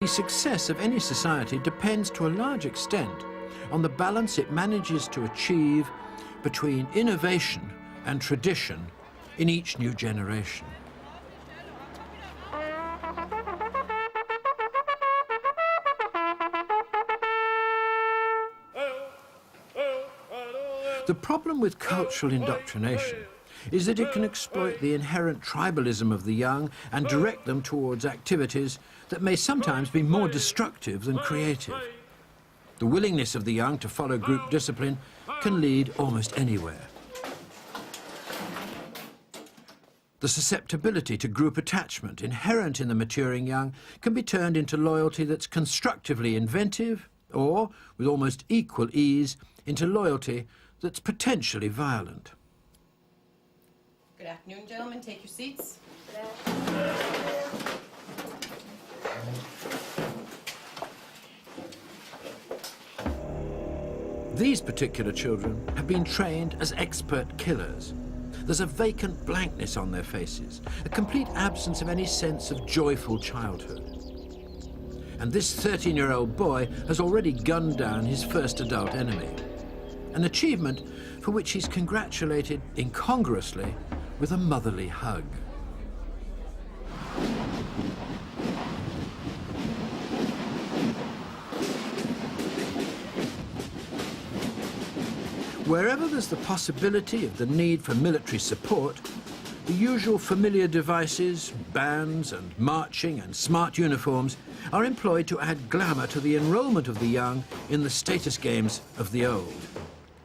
The success of any society depends to a large extent on the balance it manages to achieve between innovation and tradition in each new generation. The problem with cultural indoctrination is that it can exploit the inherent tribalism of the young and direct them towards activities that may sometimes be more destructive than creative. The willingness of the young to follow group discipline can lead almost anywhere. The susceptibility to group attachment inherent in the maturing young can be turned into loyalty that's constructively inventive, or, with almost equal ease, into loyalty that's potentially violent. Good afternoon, gentlemen. Take your seats. These particular children have been trained as expert killers. There's a vacant blankness on their faces, a complete absence of any sense of joyful childhood. And this 13-year-old boy has already gunned down his first adult enemy, an achievement for which he's congratulated incongruously with a motherly hug. Wherever there's the possibility of the need for military support, the usual familiar devices, bands and marching and smart uniforms are employed to add glamour to the enrollment of the young in the status games of the old.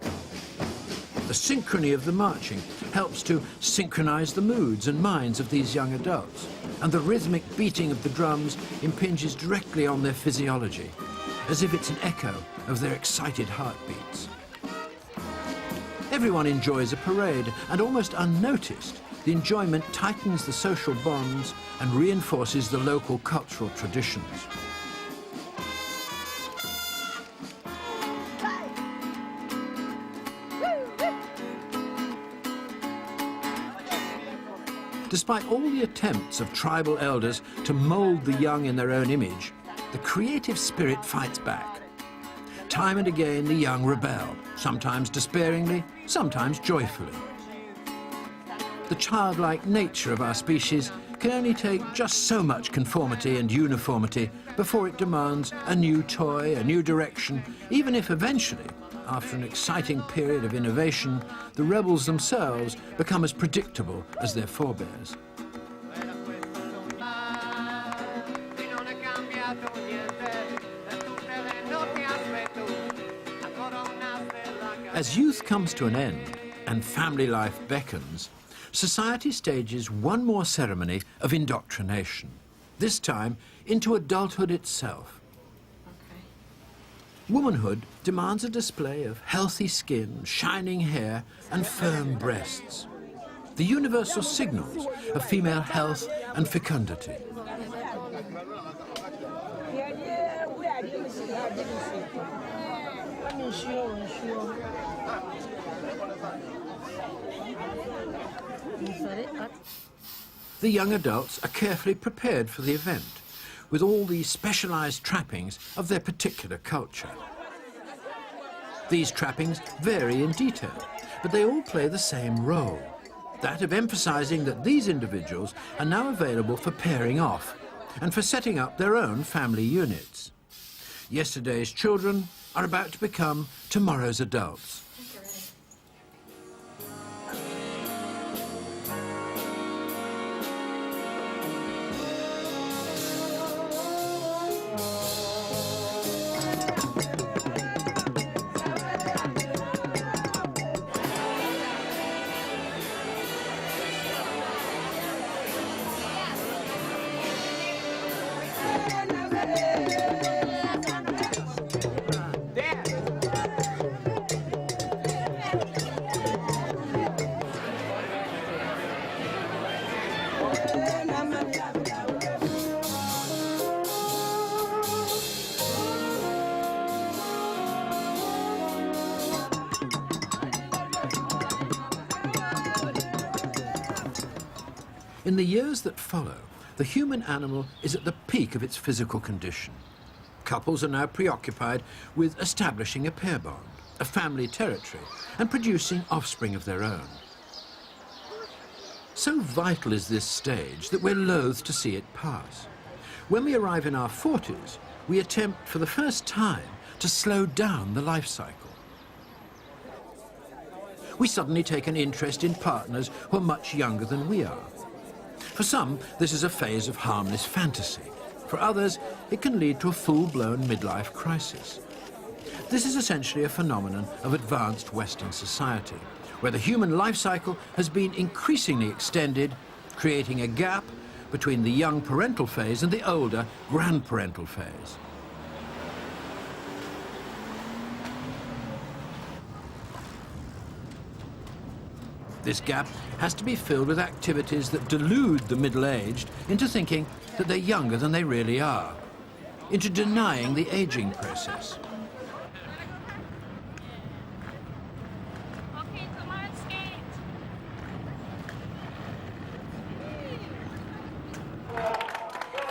The synchrony of the marching helps to synchronize the moods and minds of these young adults, and the rhythmic beating of the drums impinges directly on their physiology, as if it's an echo of their excited heartbeats. Everyone enjoys a parade, and almost unnoticed, the enjoyment tightens the social bonds and reinforces the local cultural traditions. Despite all the attempts of tribal elders to mould the young in their own image, the creative spirit fights back. Time and again the young rebel, sometimes despairingly, sometimes joyfully. The childlike nature of our species can only take just so much conformity and uniformity before it demands a new toy, a new direction, even if eventually, after an exciting period of innovation, the rebels themselves become as predictable as their forebears. As youth comes to an end and family life beckons, society stages one more ceremony of indoctrination, this time into adulthood itself. Womanhood demands a display of healthy skin, shining hair, and firm breasts, the universal signals of female health and fecundity. The young adults are carefully prepared for the event, with all the specialized trappings of their particular culture. These trappings vary in detail, but they all play the same role, that of emphasizing that these individuals are now available for pairing off and for setting up their own family units. Yesterday's children are about to become tomorrow's adults. In the years that follow, the human animal is at the peak of its physical condition. Couples are now preoccupied with establishing a pair bond, a family territory, and producing offspring of their own. So vital is this stage that we're loath to see it pass. When we arrive in our 40s, we attempt for the first time to slow down the life cycle. We suddenly take an interest in partners who are much younger than we are. For some, this is a phase of harmless fantasy. For others, it can lead to a full-blown midlife crisis. This is essentially a phenomenon of advanced Western society, where the human life cycle has been increasingly extended, creating a gap between the young parental phase and the older grandparental phase. This gap has to be filled with activities that delude the middle-aged into thinking that they're younger than they really are, into denying the aging process. Okay, come on, skate.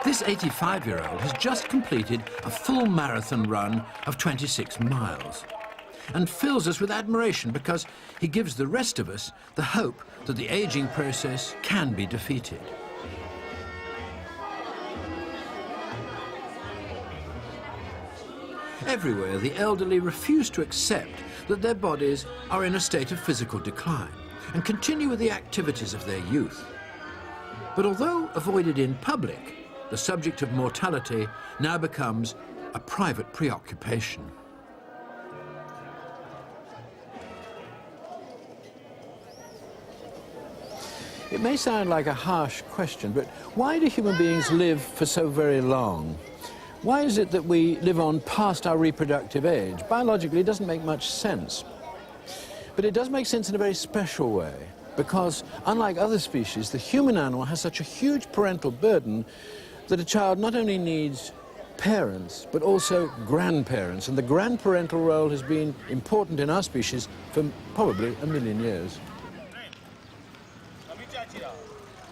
This 85-year-old has just completed a full marathon run of 26 miles and fills us with admiration because he gives the rest of us the hope that the aging process can be defeated. Everywhere, the elderly refuse to accept that their bodies are in a state of physical decline and continue with the activities of their youth. But although avoided in public, the subject of mortality now becomes a private preoccupation. It may sound like a harsh question, but why do human beings live for so very long? Why is it that we live on past our reproductive age? Biologically, it doesn't make much sense. But it does make sense in a very special way, because unlike other species, the human animal has such a huge parental burden that a child not only needs parents, but also grandparents. And the grandparental role has been important in our species for probably 1 million years.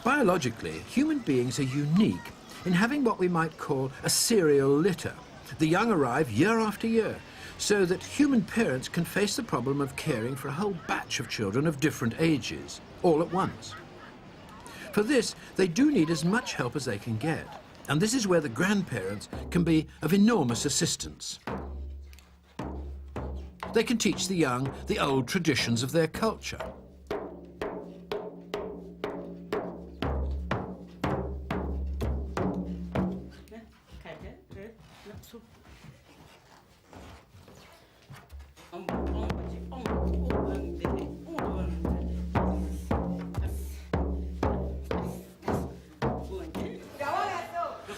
Biologically, human beings are unique in having what we might call a serial litter. The young arrive year after year, so that human parents can face the problem of caring for a whole batch of children of different ages, all at once. For this, they do need as much help as they can get, and this is where the grandparents can be of enormous assistance. They can teach the young the old traditions of their culture.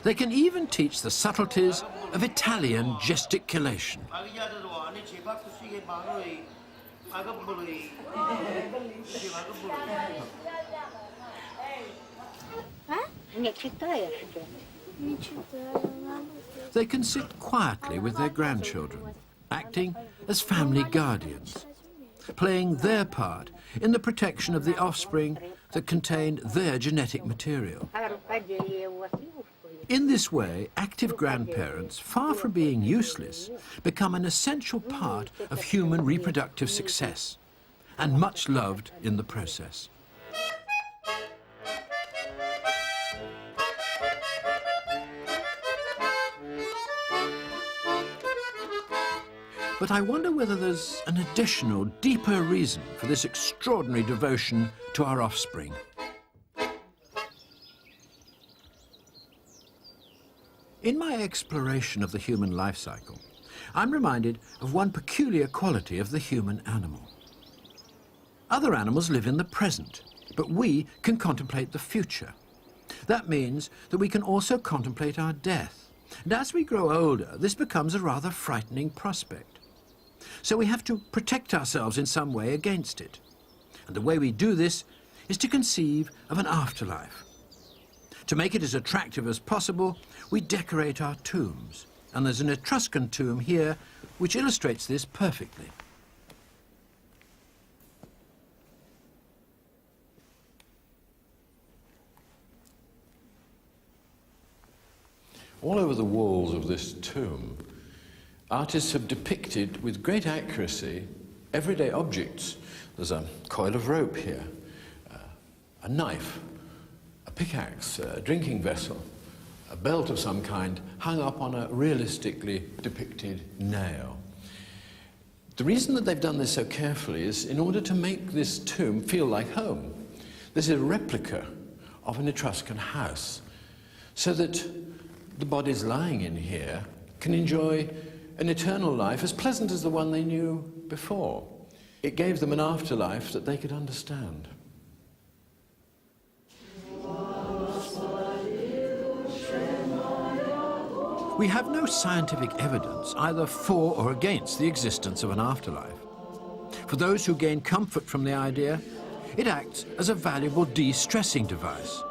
They can even teach the subtleties of Italian gesticulation. They can sit quietly with their grandchildren, acting as family guardians, playing their part in the protection of the offspring that contained their genetic material. In this way, active grandparents, far from being useless, become an essential part of human reproductive success, and much loved in the process. But I wonder whether there's an additional, deeper reason for this extraordinary devotion to our offspring. In my exploration of the human life cycle, I'm reminded of one peculiar quality of the human animal. Other animals live in the present, but we can contemplate the future. That means that we can also contemplate our death. And as we grow older, this becomes a rather frightening prospect. So we have to protect ourselves in some way against it. And the way we do this is to conceive of an afterlife. To make it as attractive as possible, we decorate our tombs. And there's an Etruscan tomb here which illustrates this perfectly. All over the walls of this tomb, artists have depicted with great accuracy everyday objects. There's a coil of rope here, a knife, a pickaxe, a drinking vessel, a belt of some kind hung up on a realistically depicted nail. The reason that they've done this so carefully is in order to make this tomb feel like home. This is a replica of an Etruscan house, so that the bodies lying in here can enjoy an eternal life as pleasant as the one they knew before. It gave them an afterlife that they could understand. We have no scientific evidence either for or against the existence of an afterlife. For those who gain comfort from the idea, it acts as a valuable de-stressing device.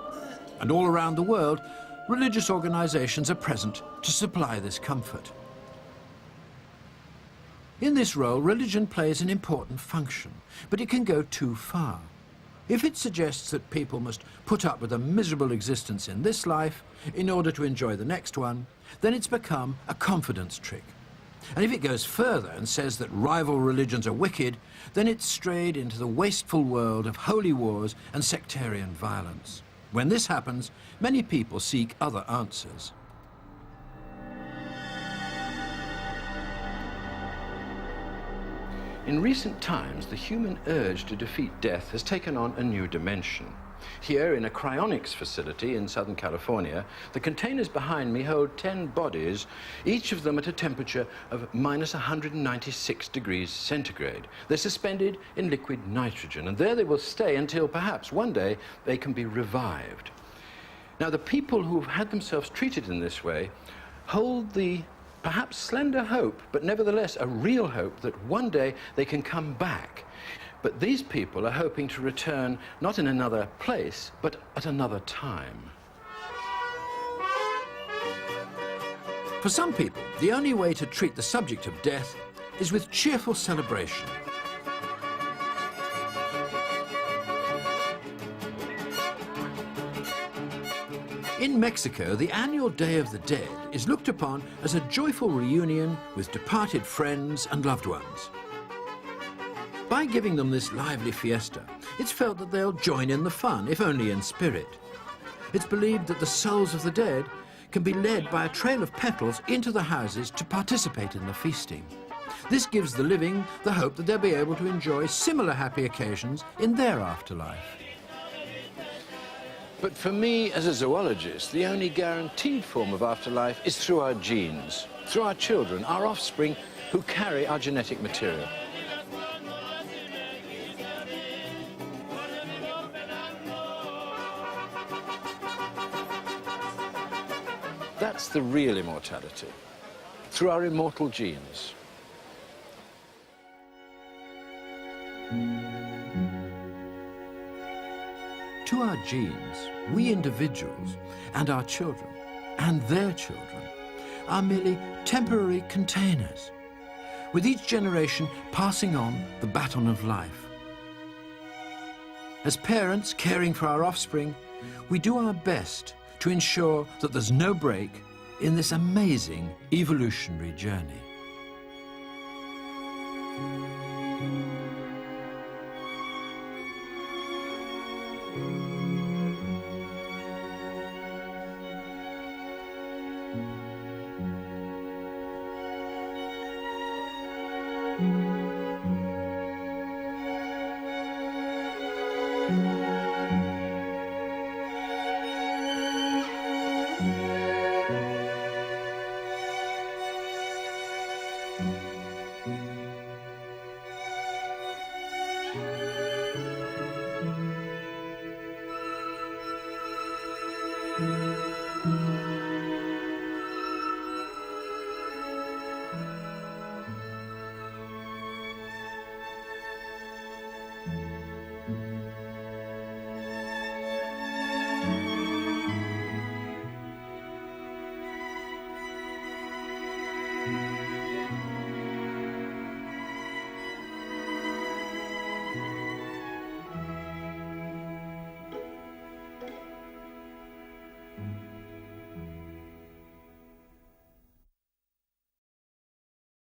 And all around the world, religious organizations are present to supply this comfort. In this role, religion plays an important function, but it can go too far. If it suggests that people must put up with a miserable existence in this life in order to enjoy the next one, then it's become a confidence trick. And if it goes further and says that rival religions are wicked, then it's strayed into the wasteful world of holy wars and sectarian violence. When this happens, many people seek other answers. In recent times, the human urge to defeat death has taken on a new dimension. Here, in a cryonics facility in Southern California, the containers behind me hold 10 bodies, each of them at a temperature of minus 196 degrees centigrade. They're suspended in liquid nitrogen, and there they will stay until perhaps one day they can be revived. Now, the people who've had themselves treated in this way hold the perhaps slender hope, but nevertheless a real hope, that one day they can come back. But these people are hoping to return not in another place, but at another time. For some people, the only way to treat the subject of death is with cheerful celebration. In Mexico, the annual Day of the Dead is looked upon as a joyful reunion with departed friends and loved ones. By giving them this lively fiesta, it's felt that they'll join in the fun, if only in spirit. It's believed that the souls of the dead can be led by a trail of petals into the houses to participate in the feasting. This gives the living the hope that they'll be able to enjoy similar happy occasions in their afterlife. But for me, as a zoologist, the only guaranteed form of afterlife is through our genes, through our children, our offspring, who carry our genetic material. That's the real immortality, through our immortal genes. To our genes, we individuals and our children and their children are merely temporary containers, with each generation passing on the baton of life. As parents caring for our offspring, we do our best to ensure that there's no break in this amazing evolutionary journey.